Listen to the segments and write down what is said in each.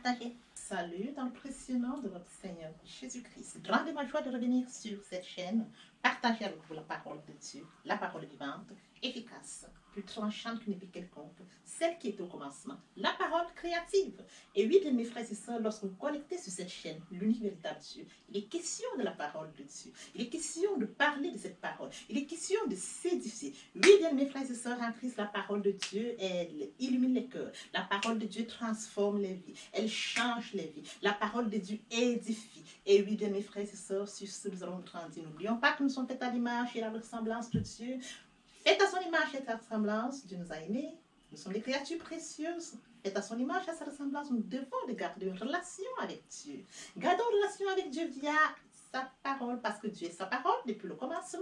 partager. Salut dans le précieux nom de notre Seigneur Jésus-Christ. Grande est ma joie de revenir sur cette chaîne, partager avec vous la parole de Dieu, la parole vivante, efficace, plus tranchante qu'une épée quelconque, celle qui était au commencement, la parole créative. Et oui, bien mes frères et sœurs, lorsque vous connectez sur cette chaîne, l'unique véritable Dieu, il est question de la parole de Dieu. Il est question de parler de cette parole. Il est question de s'édifier. Oui, bien mes frères et sœurs en Christ, la parole de Dieu, elle illumine les cœurs. La parole de Dieu transforme les vies. Elle change les vies. La parole de Dieu édifie. Et oui, bien mes frères et sœurs, sur ce nous allons grandir. N'oublions pas que nous sommes faits à l'image et à la ressemblance de Dieu. Faites à son image et à sa ressemblance, Dieu nous a aimés. Nous sommes des créatures précieuses. Faites à son image et à sa ressemblance, nous devons de garder une relation avec Dieu. Gardons une relation avec Dieu via sa parole, parce que Dieu est sa parole depuis le commencement.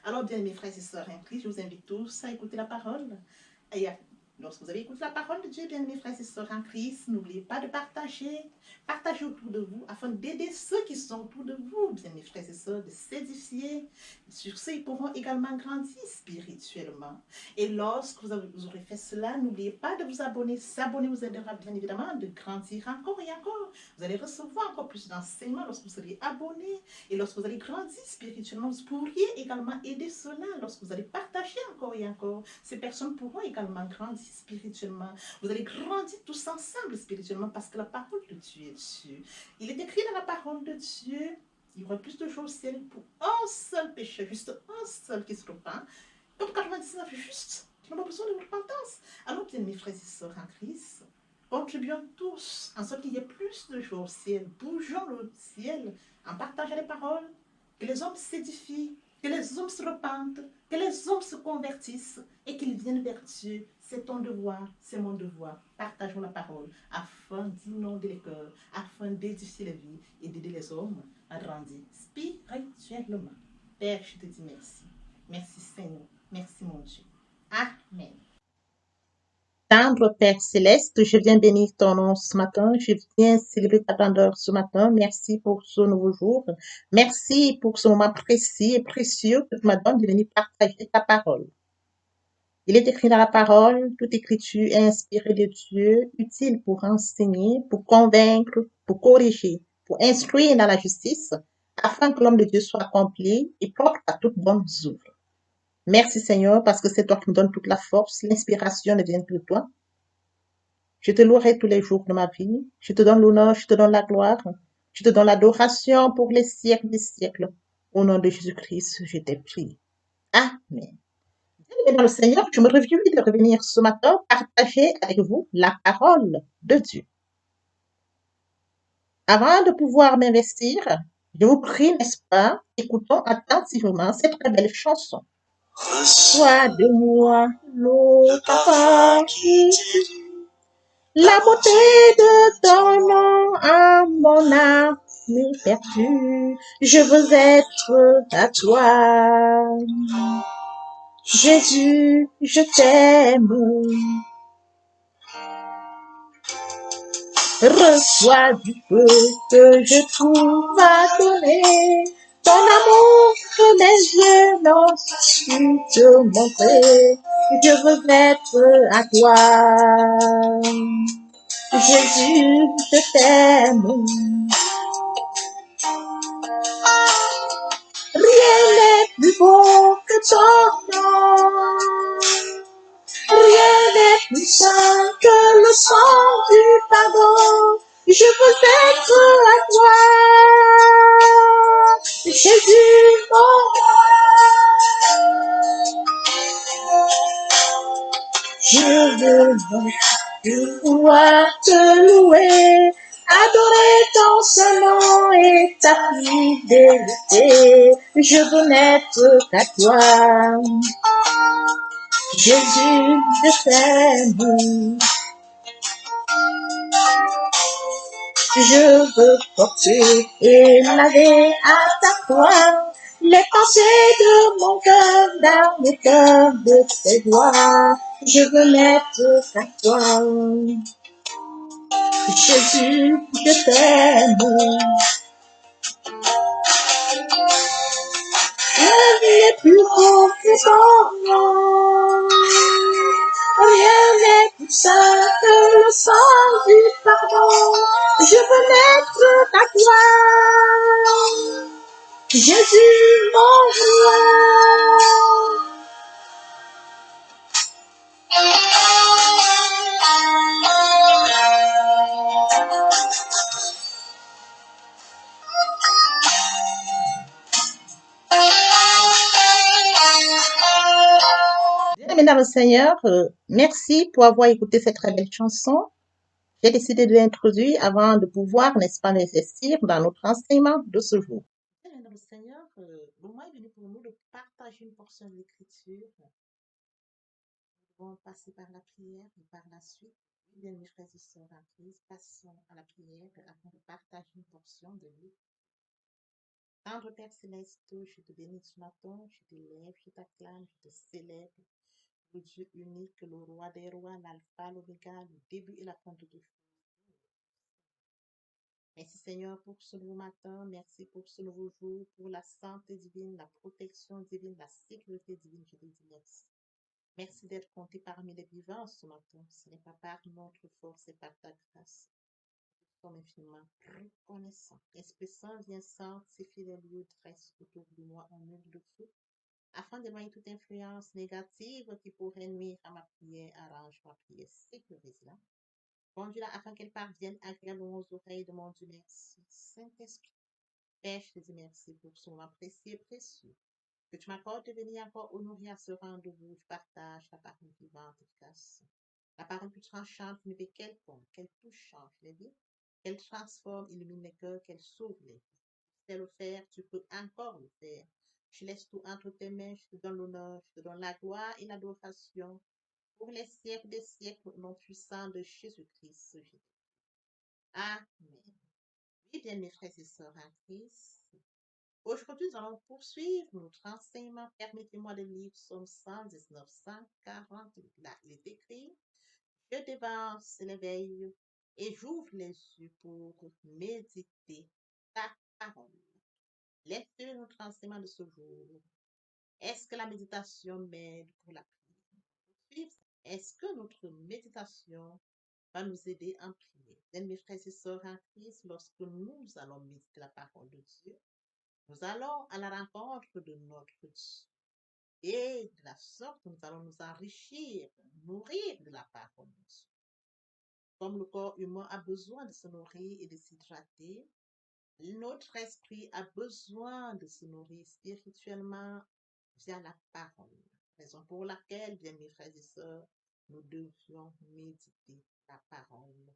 Alors, bien mes frères et sœurs en Christ, je vous invite tous à écouter la parole. Et lorsque vous avez écouté la parole de Dieu, bien mes frères et sœurs en Christ, n'oubliez pas de partager. Partagez autour de vous afin d'aider ceux qui sont autour de vous, bien mes frères et sœurs, de s'édifier. Sur ce, ils pourront également grandir spirituellement. Et lorsque vous aurez fait cela, n'oubliez pas de vous abonner. S'abonner vous aidera bien évidemment de grandir encore et encore. Vous allez recevoir encore plus d'enseignements lorsque vous serez abonné. Et lorsque vous allez grandir spirituellement, vous pourriez également aider cela. Lorsque vous allez partager encore et encore, ces personnes pourront également grandir spirituellement. Vous allez grandir tous ensemble spirituellement parce que la parole de Dieu est Dieu. Il est écrit dans la parole de Dieu, il y aura plus de jours au ciel pour un seul péché, juste un seul qui se repent, comme 99 justes qui n'ont pas besoin de repentance. Alors, bien mes frères et sœurs en Christ, contribuons tous en sorte qu'il y ait plus de jours au ciel. Bougeons le ciel en partageant les paroles, que les hommes s'édifient, que les hommes se repentent, que les hommes se convertissent et qu'ils viennent vers Dieu. C'est ton devoir, c'est mon devoir. Partageons la parole afin d'inonder les cœurs, afin d'édifier les vies et d'aider les hommes à grandir spirituellement. Père, je te dis merci. Merci Seigneur. Merci mon Dieu. Amen. Tendre Père Céleste, je viens bénir ton nom ce matin. Je viens célébrer ta grandeur ce matin. Merci pour ce nouveau jour. Merci pour ce moment précis et précieux que tu m'as donné de venir partager ta parole. Il est écrit dans la parole, toute écriture est inspirée de Dieu, utile pour enseigner, pour convaincre, pour corriger, pour instruire dans la justice, afin que l'homme de Dieu soit accompli et propre à toute bonne œuvre. Merci Seigneur, parce que c'est toi qui me donnes toute la force, l'inspiration ne vient que de toi. Je te louerai tous les jours de ma vie. Je te donne l'honneur, je te donne la gloire. Je te donne l'adoration pour les siècles des siècles. Au nom de Jésus-Christ, je t'ai prié. Amen. Bien-aimés dans le Seigneur, je me réjouis de revenir ce matin partager avec vous la parole de Dieu. Avant de pouvoir m'investir, je vous prie, n'est-ce pas, écoutons attentivement cette très belle chanson. Reçois de moi l'eau papa qui la beauté de ton nom à mon âme perdue. Je veux être à toi. Jésus, je t'aime. Reçois du peu que je trouve à donner. Ton amour que mes yeux n'ont su te montrer. Je veux être à toi. Jésus, je t'aime. Rien n'est plus beau que ton nom. Rien n'est plus saint que le sang du pardon. Je veux être à toi. Jésus, mon je veux pouvoir te louer, adorer ton seul nom et ta fidélité. Je veux n'être qu'à toi. Jésus, je t'aime. Je veux porter et laver à ta croix les pensées de mon cœur dans le cœur de tes doigts. Je veux n'être qu'à toi. Jésus, je t'aime. Rien n'est plus beau que ton nom. Rien n'est plus saint que le sang du pardon. Je veux mettre ta gloire, Jésus mon roi. Bien-aimés dans le Seigneur, merci pour avoir écouté cette très belle chanson. J'ai décidé de l'introduire avant de pouvoir, n'est-ce pas, l'investir dans notre enseignement de ce jour. Bien-aimés dans le Seigneur, le moment est venu pour nous de partager une portion de l'Écriture. Nous devons passer par la prière et par la suite. Bien, mes frères et sœurs en Christ, passons à la prière afin de partager une portion de lui. Tendre Père Céleste, je te bénis ce matin, je t'élève, je t'acclame, je te célèbre. Le Dieu unique, le roi des rois, l'alpha, l'oméga, le début et la fin de tout. Merci Seigneur pour ce nouveau matin, merci pour ce nouveau jour, pour la santé divine, la protection divine, la sécurité divine, je te dis merci. Merci d'être compté parmi les vivants ce matin. Ce n'est pas par notre force, c'est par ta grâce. Nous sommes infiniment reconnaissants. Esprit Saint, viens sanctifier les lieux, dresse autour de moi en huile de feu, afin d'éloigner toute influence négative qui pourrait nuire à ma prière. Arrange ma prière, sécurise-la. Conduis-la afin qu'elle parvienne agréablement aux oreilles de mon Dieu. Merci. Saint-Esprit, Père, je te dis merci pour ce moment précieux et précieux. Que tu m'accordes de venir encore honorer à ce rendez-vous. Je partage la parole vivante, efficace. La parole plus tranchante qui ne fait qu'elle pompe, qu'elle touche, change les vies, qu'elle transforme, illumine les cœurs, qu'elle sauve les vies. Tu sais le faire, tu peux encore le faire. Je laisse tout entre tes mains, je te donne l'honneur, je te donne la gloire et l'adoration pour les siècles des siècles, au nom puissant de Jésus-Christ. Amen. Oui, bien mes frères et sœurs en Christ, aujourd'hui nous allons poursuivre notre enseignement. Permettez-moi de lire Psaume 119, 148. Là, il est écrit: je dévance l'éveil et j'ouvre les yeux pour méditer ta parole. Lecture de notre enseignement de ce jour. Est-ce que la méditation m'aide pour la prière? Est-ce que notre méditation va nous aider en prière? Bien, mes frères et sœurs en Christ, lorsque nous allons méditer la parole de Dieu, nous allons à la rencontre de notre Dieu. Et de la sorte, nous allons nous enrichir, nourrir de la parole de Dieu. Comme le corps humain a besoin de se nourrir et de s'hydrater, notre esprit a besoin de se nourrir spirituellement via la parole. Raison pour laquelle, bien mes frères et sœurs, nous devions méditer la parole.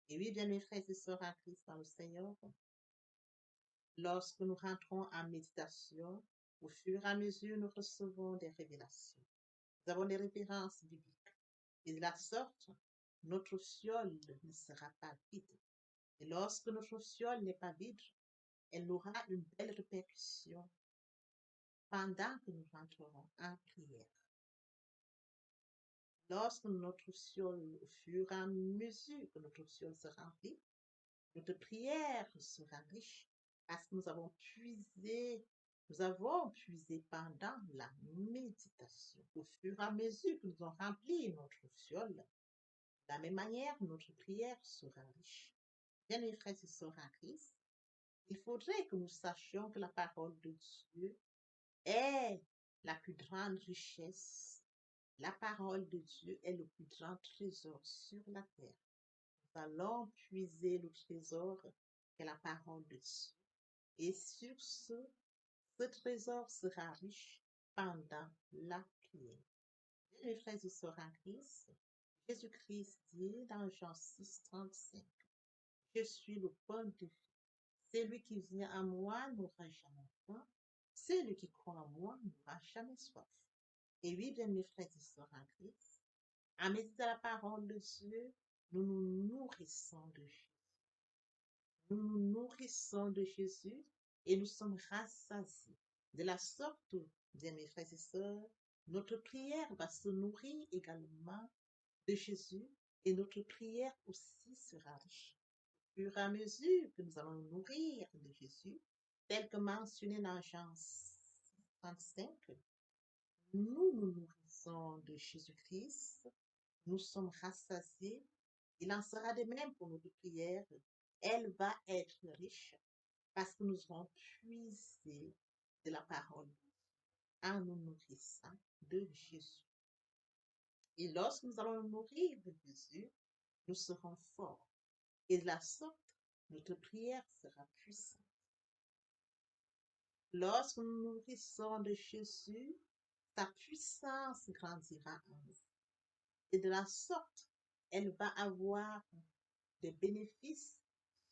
Et oui, bien mes frères et sœurs en Christ dans le Seigneur, lorsque nous rentrons en méditation, au fur et à mesure, nous recevons des révélations. Nous avons des références bibliques. Et de la sorte, notre fiole ne sera pas vide. Et lorsque notre fiole n'est pas vide, elle aura une belle répercussion pendant que nous rentrerons en prière. Lorsque notre fiole, au fur et à mesure que notre fiole se remplit, notre prière sera riche parce que nous avons puisé pendant la méditation. Au fur et à mesure que nous avons rempli notre fiole, de la même manière, notre prière sera riche. Bien, mes frères et sœurs en Christ, il faudrait que nous sachions que la parole de Dieu est la plus grande richesse. La parole de Dieu est le plus grand trésor sur la terre. Nous allons puiser le trésor qu'est la parole de Dieu. Et sur ce trésor sera riche pendant la prière. Mes frères et sœurs en Christ, Jésus-Christ dit dans Jean 6, 35, je suis le pain de vie. Celui qui vient à moi n'aura jamais faim. Celui qui croit en moi n'aura jamais soif. Et oui, bien mes frères et sœurs en Christ, à méditer la parole de Dieu, nous nous nourrissons de Jésus. Nous nous nourrissons de Jésus et nous sommes rassasiés. De la sorte, bien mes frères et sœurs, notre prière va se nourrir également de Jésus et notre prière aussi sera riche. Au fur et à mesure que nous allons nous nourrir de Jésus, tel que mentionné dans Jean 35, nous nous nourrissons de Jésus-Christ, nous sommes rassasiés Il en sera de même pour notre prière. Elle va être riche parce que nous aurons puisé de la parole en nous nourrissant de Jésus. Et lorsque nous allons nous nourrir de Jésus, nous serons forts. Et de la sorte, notre prière sera puissante. Lorsque nous nous nourrissons de Jésus, sa puissance grandira en nous. Et de la sorte, elle va avoir des bénéfices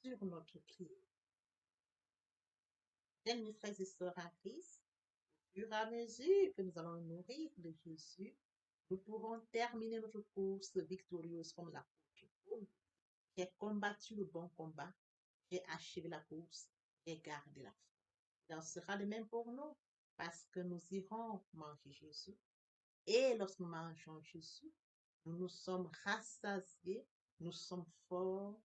sur notre prière. Bien, mes frères et sœurs en Christ, au fur et à mesure que nous allons nous nourrir de Jésus, nous pourrons terminer notre course victorieuse comme l'apôtre Paul, qui a combattu le bon combat, qui a achevé la course, et gardé la foi. Il en sera de même pour nous, parce que nous irons manger Jésus. Et lorsque nous mangeons Jésus, nous nous sommes rassasiés, nous sommes forts.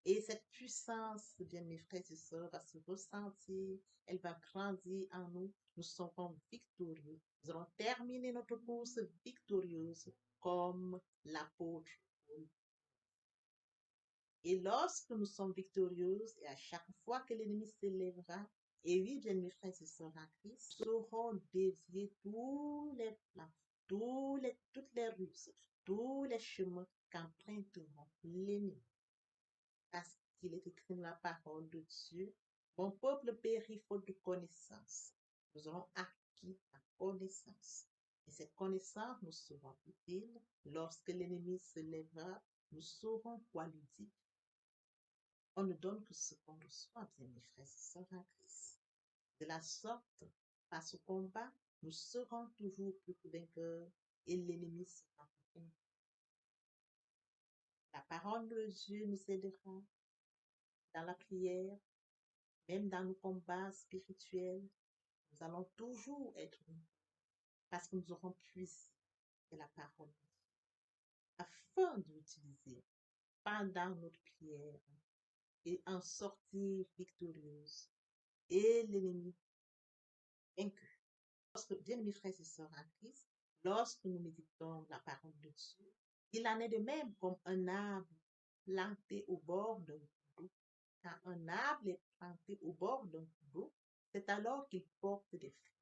Et cette puissance, bien mes frères et sœurs, va se ressentir, elle va grandir en nous. Nous serons victorieux. Nous allons terminer notre course victorieuse comme l'apôtre Paul. Et lorsque nous sommes victorieuses, et à chaque fois que l'ennemi s'élèvera, et oui, bien mes frères et sœurs en Christ, nous saurons dévier tous les plans, toutes les ruses, tous les chemins qu'emprunteront l'ennemi. Parce qu'il est écrit dans la parole de Dieu, mon peuple périt faute de connaissance. Nous aurons acquis la connaissance. Et cette connaissance nous sera utile lorsque l'ennemi se lèvera. Nous saurons quoi lui dire. On ne donne que ce qu'on reçoit, bien mes frères et sœurs en Christ. De la sorte, face au combat, nous serons toujours plus que vainqueurs et l'ennemi sera vaincu. La parole de Dieu nous aidera dans la prière, même dans nos combats spirituels. Nous allons toujours être unis parce que nous aurons puisé de la parole de Dieu afin de l'utiliser pendant notre prière et en sortir victorieuse et l'ennemi vaincu. Bien mes frères et sœurs en Christ, lorsque nous méditons la parole de Dieu, il en est de même comme un arbre planté au bord d'un cours d'eau. Quand un arbre est planté au bord d'un cours d'eau, c'est alors qu'il porte des fruits.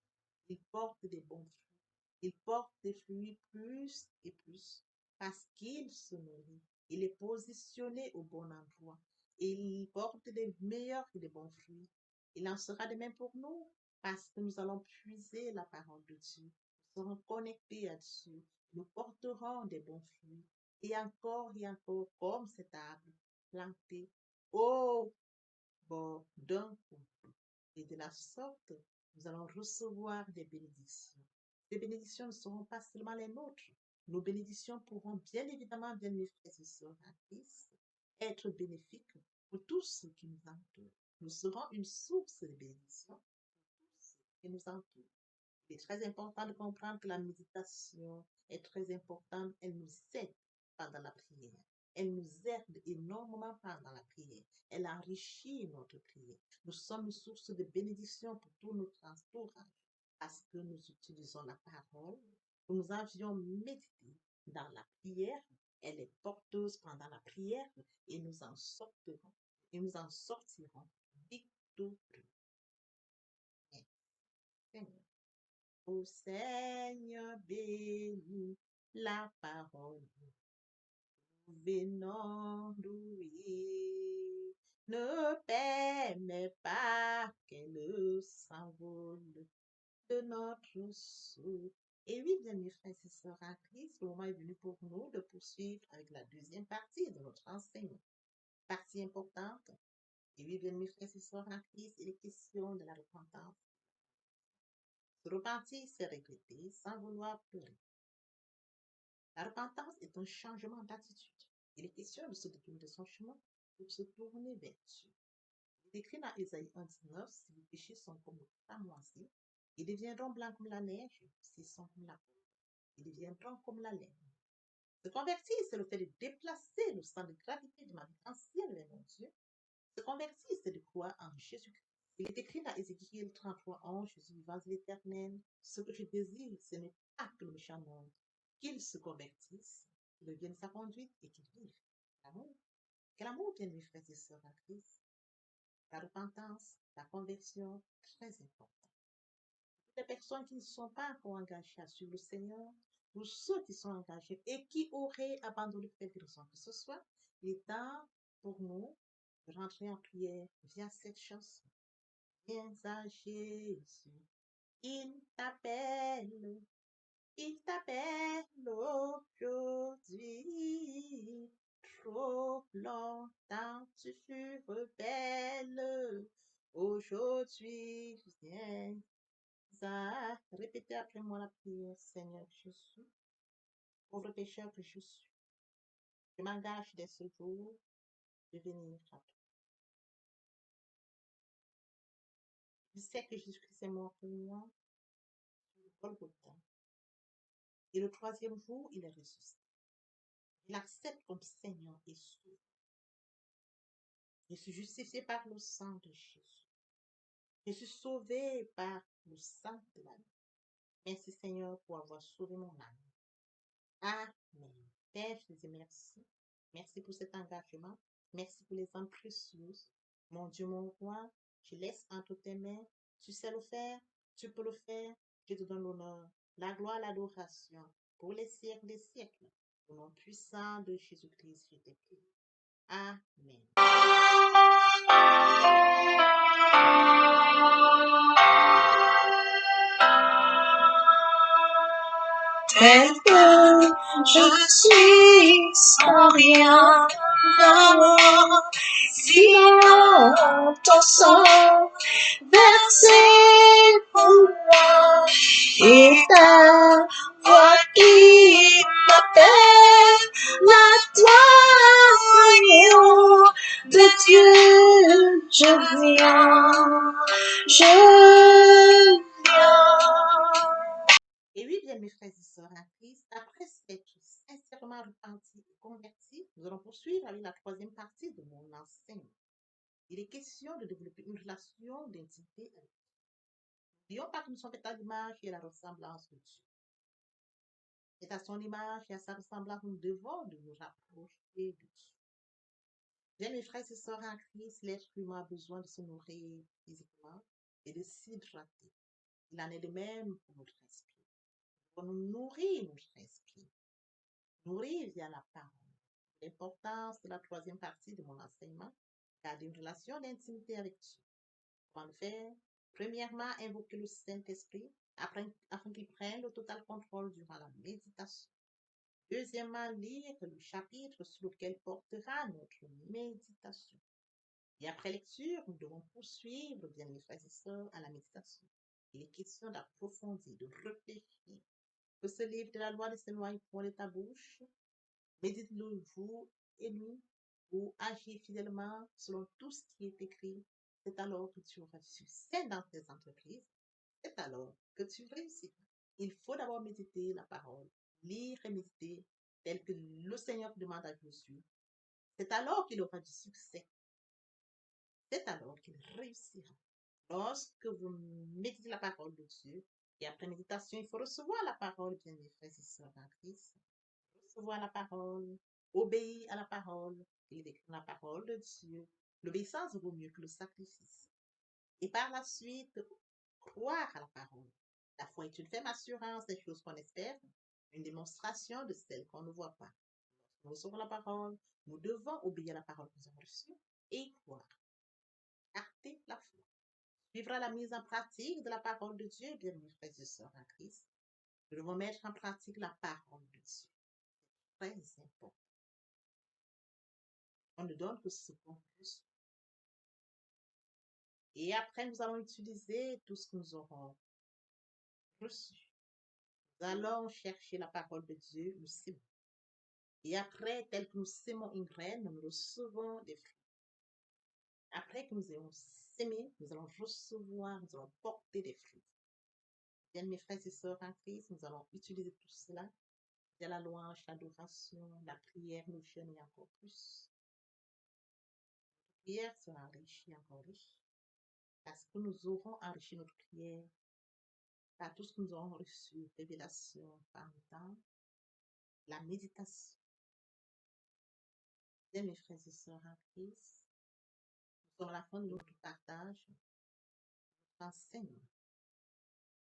Il porte des bons fruits. Il porte des fruits plus et plus parce qu'il se nourrit. Il est positionné au bon endroit. Il porte des meilleurs et des bons fruits. Il en sera de même pour nous parce que nous allons puiser la parole de Dieu. Nous serons connectés à Dieu. Nous porterons des bons fruits. Et encore, comme cet arbre planté au bord d'un cours d'eau. Et de la sorte, nous allons recevoir des bénédictions. Ces bénédictions ne seront pas seulement les nôtres. Nos bénédictions pourront bien évidemment, bien mes frères et sœurs en Christ, être bénéfiques pour tous ceux qui nous entourent. Nous serons une source de bénédiction pour tous ceux qui nous entourent. Il est très important de comprendre que la méditation est très importante. Elle nous aide pendant la prière. Elle nous aide énormément pendant la prière. Elle enrichit notre prière. Nous sommes une source de bénédiction pour tout notre entourage parce que nous utilisons la parole. Nous avions médité dans la prière. Elle est porteuse pendant la prière et nous en sortirons victorieux. Seigneur. Ô Seigneur, bénis la parole. Venons louer. Ne permets pas qu'elle s'envole de notre souls. Et oui, bien mes frères et sœurs en Christ, le moment est venu pour nous de poursuivre avec la deuxième partie de notre enseignement. Partie importante. Et oui, bien mes frères et sœurs en Christ, il est question de la repentance. Se repentir, c'est regretter sans vouloir pleurer. La repentance est un changement d'attitude. Il est question de se détourner de son chemin pour se tourner vers Dieu. Il est écrit dans Ésaïe 1,19, si vos péchés sont comme le cramoisi, ils deviendront blancs comme la neige, s'ils sont comme la peau. Ils deviendront comme la laine. Se convertir, c'est le fait de déplacer le sang de gravité de ma vie ancienne vers mon Dieu. Se convertir, c'est de croire en Jésus-Christ. Il est écrit dans Ézéchiel 33,11, je suis vivant et l'éternel. Ce que je désire, ce n'est pas que le méchant monde, qu'il se convertisse, qu'il devienne sa conduite et qu'il vive. L'amour. Quel amour, bien mes frères et sœurs en Christ. La repentance, la conversion, très important. Les personnes qui ne sont pas encore engagées à suivre le Seigneur, ou ceux qui sont engagés et qui auraient abandonné pour quelque raison que ce soit, il est temps pour nous de rentrer en prière via cette chanson. Viens à Jésus, il t'appelle aujourd'hui. Trop longtemps tu fus rebelle. Aujourd'hui, viens à répéter après moi la prière. Seigneur Jésus, pauvre pécheur que je suis, je m'engage dès ce jour de venir à toi. Je sais que Jésus-Christ est mort pour moi sur le Golgotha. Et le troisième jour, il est ressuscité. Je l'accepte comme Seigneur et Sauveur. Je suis justifié par le sang de Jésus. Je suis sauvé par le sang de l'âme. Merci Seigneur pour avoir sauvé mon âme. Amen. Père, je te dis merci. Merci pour cet engagement. Merci pour les âmes précieuses. Mon Dieu, mon roi, je laisse entre tes mains. Tu sais le faire, tu peux le faire. Je te donne l'honneur, la gloire, l'adoration pour les siècles des siècles. Au nom puissant de Jésus-Christ, je te prie. Amen. Tel que je suis sans rien d'avoir, sinon ton sang versé pour moi, et ta voix qui m'appelle, la toi, agneau de Dieu, je viens. Et oui, bien mes frères et sœurs en Christ, après s'être sincèrement repentis et convertis, nous allons poursuivre avec la troisième partie de mon enseignement. Il est question de développer une relation d'intimité avec Dieu. N'oublions pas que nous sommes faits à l'image et à la ressemblance de Dieu. C'est à son image et à sa ressemblance que nous devons de nous rapprocher de Dieu. Bien mes frères et sœurs en Christ, l'être humain a besoin de se nourrir physiquement et de s'hydrater. Il en est de même pour notre esprit. Nous devons nous nourrir notre esprit. Nourrir via la parole. L'importance de la troisième partie de mon enseignement, garder une relation d'intimité avec Dieu. Comment le faire? Premièrement, invoquer le Saint-Esprit afin qu'il prenne le total contrôle durant la méditation. Deuxièmement, lire le chapitre sur lequel portera notre méditation. Et après lecture, nous devons poursuivre, bien mes frères et sœurs, à la méditation. Il est question d'approfondir, de réfléchir. Que ce livre de la loi ne s'éloigne point de ta bouche. Médite-le jour et nuit pour agir fidèlement selon tout ce qui est écrit. C'est alors que tu auras du succès dans tes entreprises. C'est alors que tu réussiras. Il faut d'abord méditer la parole, lire et méditer tel que le Seigneur demande à Jésus. C'est alors qu'il aura du succès. C'est alors qu'il réussira. Lorsque vous méditez la parole de Dieu, et après méditation, il faut recevoir la parole, bien mes frères et sœurs en Christ. Recevoir la parole, obéir à la parole, et écrire la parole de Dieu. L'obéissance vaut mieux que le sacrifice. Et par la suite, croire à la parole. La foi est une ferme assurance des choses qu'on espère, une démonstration de celles qu'on ne voit pas. Nous recevons la parole, nous devons obéir à la parole que nous avons reçue et croire. Acter la foi. Suivra la mise en pratique de la parole de Dieu, bien mes frères et sœurs en Christ. Nous devons mettre en pratique la parole de Dieu. Très important. On ne donne que ce qu'on reçoit. Et après, nous allons utiliser tout ce que nous aurons reçu. Nous allons chercher la parole de Dieu, nous sémons. Et après, tel que nous sémons une graine, nous recevons des fruits. Après que nous ayons sémé, nous allons recevoir, nous allons porter des fruits. Bien, mes frères et sœurs en Christ, nous allons utiliser tout cela. Il y a la louange, l'adoration, la prière, le jeûne et encore plus. La prière sera enrichie, encore riche. Parce que nous aurons enrichi notre prière par tout ce que nous aurons reçu, révélation par le temps, la méditation. Bien, mes frères et sœurs en Christ, nous sommes à la fin de notre partage, notre enseignement.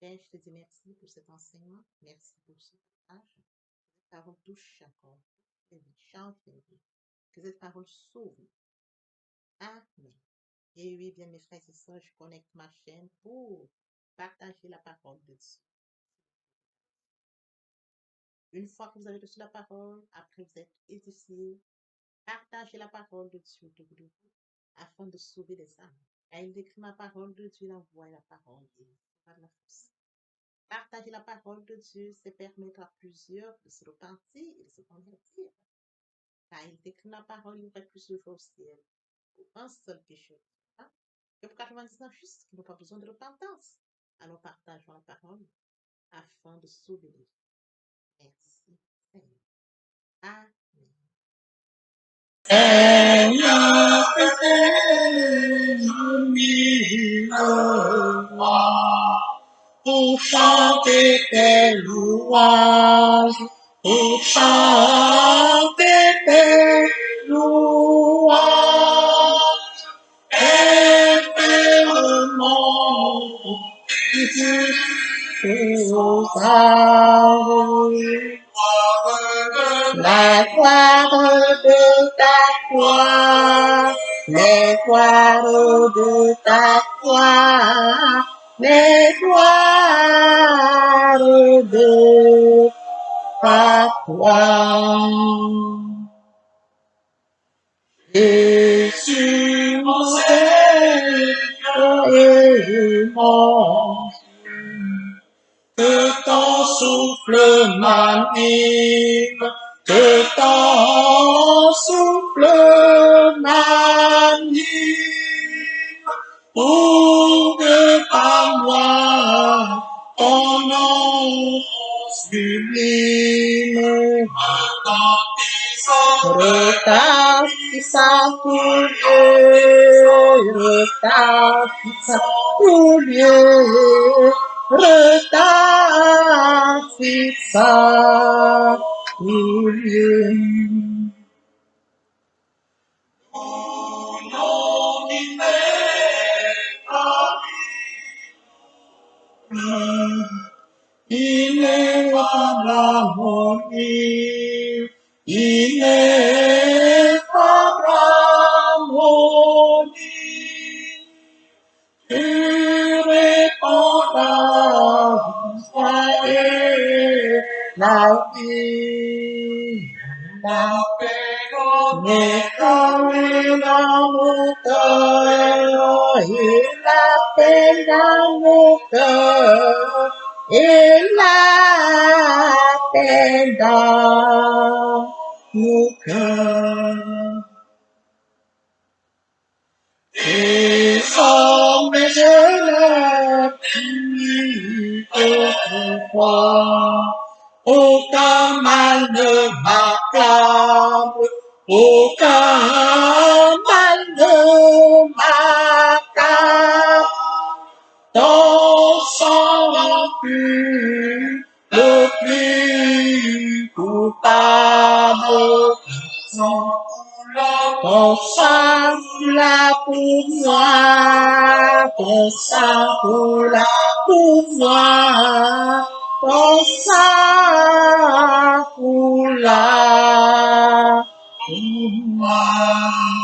Père, je te dis merci pour cet enseignement, merci pour ce partage. Que cette parole touche encore, les vies, change les vies. Que cette parole sauve. Amen. Et oui, bien, mes frères et sœurs, je connecte ma chaîne pour partager la parole de Dieu. Une fois que vous avez reçu la parole, après vous êtes édifié, partagez la parole de Dieu autour de vous afin de sauver les âmes. Car il décrit ma parole de Dieu, il envoie la parole et pas de la force. Partager la parole de Dieu, c'est permettre à plusieurs de se repentir et de se convertir. Car il décrit la parole, il y aurait plus de joie au ciel pour un seul pécheur. Hein? Et pour 99 justes qui n'ont pas besoin de repentance. Alors partageons la parole afin de sauver les vies. Merci, Seigneur. Amen. Pour chanter tes louanges, pour chanter tes louanges, éternellement, la gloire de ta gloire, les gloires de ta gloire, les gloires de ta gloire. Jésus, mon Seigneur et mon que ton souffle m'anime, que ton souffle m'anime, pour que par moi ton nom sublime retentissant pour Dieu, retentissant pour Dieu, retentissant pour Dieu. Au nom ineffable harmonie, ineffable harmonie, irrépondable soyez la vie, la paix dans mon cœur, et la paix dans mon cœur, et la paix dans mon cœur. Et sans mes élèves, autrefois, aucun mal ne m'accable, aucun mal ne m'accable. Ton sang pur, le plus coupable, ton sang là pour moi, ton sang là pour moi, ton sang là pour moi.